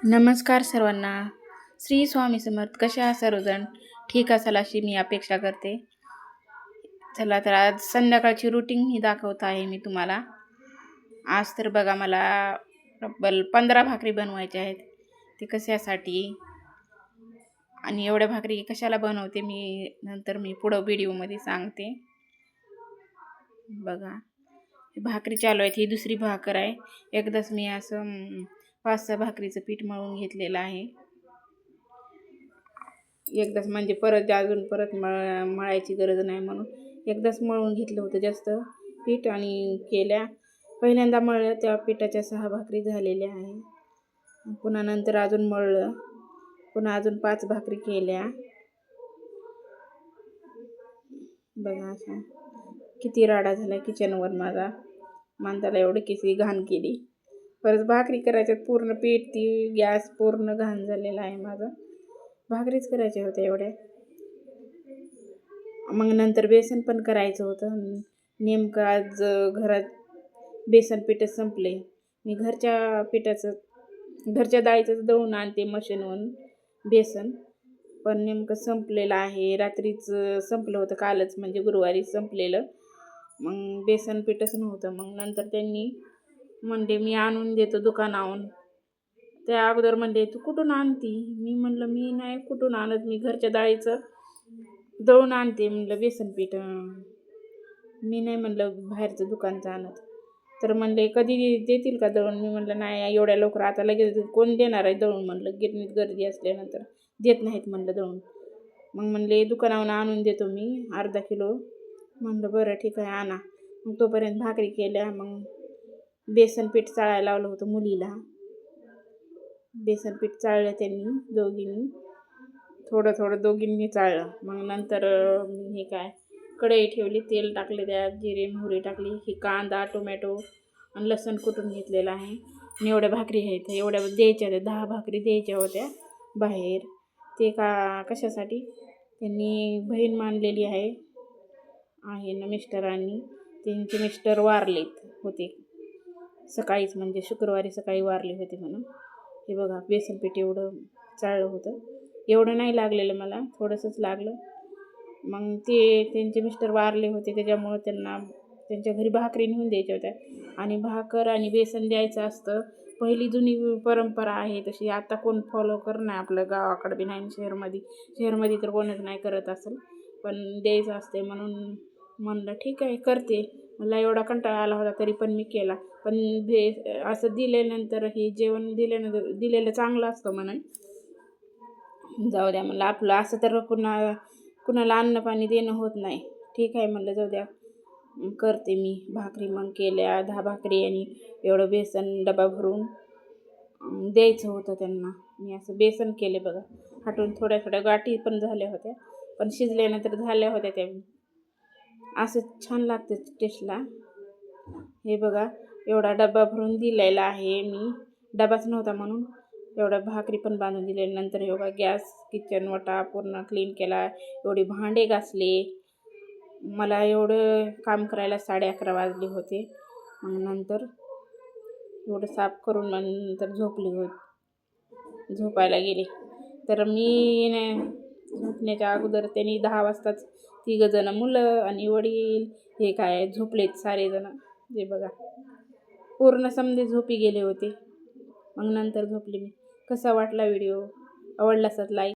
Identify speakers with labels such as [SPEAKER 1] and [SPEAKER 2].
[SPEAKER 1] नमस्कार सर्वांना. श्री स्वामी समर्थ. कसे आहात सर्वजण? ठीक असाल अशी मी अपेक्षा करते. चला तर आज संध्याकाळची रुटीन मी दाखवत आहे मी तुम्हाला. आज तर बघा मला तब्बल 15 भाकरी बनवायच्या आहेत. ते कशासाठी आणि एवढ्या भाकरी कशाला बनवते मी पुढं व्हिडिओमध्ये सांगते. बघा भाकरी चालू आहे. ही दुसरी भाकर आहे. एकदाच मी असं 5-6 भाकरीचं पीठ मळून घेतलेलं आहे. एकदाच म्हणजे परत मळायची गरज नाही म्हणून एकदाच मळून घेतलं होतं जास्त पीठ आणि केल्या. पहिल्यांदा मळलं त्या पिठाच्या 6 भाकरी झालेल्या आहे. पुन्हा नंतर अजून मळलं, पुन्हा अजून 5 भाकरी केल्या. बघा अशा किती राडा झाला किचनवर माझा. माणसाला एवढी किती घाण केली. परत भाकरी करायच्यात पूर्ण पीठ ती गॅस पूर्ण घाण झालेला आहे माझा. भाकरीच करायच्या होत्या एवढ्या. मग नंतर बेसन पण करायचं होतं. नेमकं आज घरात बेसन पीठच संपले. मी घरच्या डाळीचं दळून आणते मशीनवरून बेसन, पण नेमकं संपलेलं आहे. रात्रीच संपलं होतं, कालच म्हणजे गुरुवारी संपलेलं. मग बेसन पीठच नव्हतं. मग नंतर त्यांनी म्हणले मी आणून देतो दुकानाहून. त्या अगोदर म्हणले तू कुठून आणती? मी म्हणलं मी नाही कुठून आणत, मी घरच्या डाळीचं दळून आणते म्हणलं बेसन पीठ. मी नाही म्हणलं बाहेरचं दुकानचं आणत. तर म्हणले कधी देतील का दळून? मी म्हणलं नाही एवढ्या लवकर आता लगेच कोण देणार आहे दळून म्हणलं. गिरणीत गर्दी असल्यानंतर देत नाहीत म्हणलं दळून. मग म्हणले दुकानाहून आणून देतो मी अर्धा किलो. म्हणलं बरं ठीक आहे आणा. मग तोपर्यंत भाकरी केल्या. मग बेसन पीठ चाळायला लावलं होतं मुलीला. बेसन पीठ चाळलं त्यांनी दोघींनी, थोडं दोघींनी चाळलं. मग नंतर हे काय कढई ठेवली, तेल टाकले, त्यात जिरे मोहरी टाकली, ही कांदा टोमॅटो आणि लसूण कुटून घेतलेला आहे. आणि एवढ्या भाकरी आहेत, एवढ्या द्यायच्या होत्या, 10 भाकरी द्यायच्या होत्या बाहेर. ते कशासाठी त्यांनी बहीण मानलेली आहे ना मिस्टरांनी. त्यांचे मिस्टर वारलेत होते सकाळीच, म्हणजे शुक्रवारी सकाळी वारले होते म्हणून. हे बघा बेसन पीठ एवढं चाळलं होतं. एवढं नाही लागलेलं मला, थोडंसंच लागलं. मग त्यांचे मिस्टर वारले होते त्याच्यामुळं त्यांच्या घरी भाकरी नेऊन द्यायच्या होत्या. आणि भाकर आणि बेसन द्यायचं असतं. पहिली जुनी परंपरा आहे तशी. आता कोण फॉलो करणार आपलं गावाकडे बी नाही, शहरमध्ये तर कोणच नाही करत असेल, पण द्यायचं असते म्हणून म्हणलं ठीक आहे करते. मला एवढा कंटाळा आला होता तरी पण मी केला. पण असं दिल्यानंतर हे जेवण दिलेलं चांगलं असतं म्हणून जाऊ द्या म्हणलं. आपलं असं तर कुणाला अन्न पाणी देणं होत नाही. ठीक आहे म्हणलं जाऊ द्या करते मी भाकरी. मग केल्या 10 भाकरी आणि एवढं बेसन डबा भरून द्यायचं होतं त्यांना. मी असं बेसन केले बघा हाटून. थोड्या गाठी पण झाल्या होत्या, पण शिजल्यानंतर झाल्या होत्या त्या. असं छान लागते टेस्टला. हे बघा एवढा डबा भरून दिलेला आहे मी. डबाच नव्हता म्हणून एवढ्या भाकरी पण बांधून दिले. नंतर हे बघा गॅस किचन वटा पूर्ण क्लीन केला. एवढे भांडे घासले. मला एवढं काम करायला 11:30 वाजले होते. मग नंतर एवढं साफ करून नंतर झोपायला गेले. तर मी झोपण्याच्या अगोदर त्यांनी 10 वाजताच 3 जण मुलं आणि वडील हे काय झोपलेत सारेजण. हे बघा पूर्ण समजे झोपी गेले होते. मग नंतर झोपले मी. कसा वाटला व्हिडिओ? आवडला असेल लाईक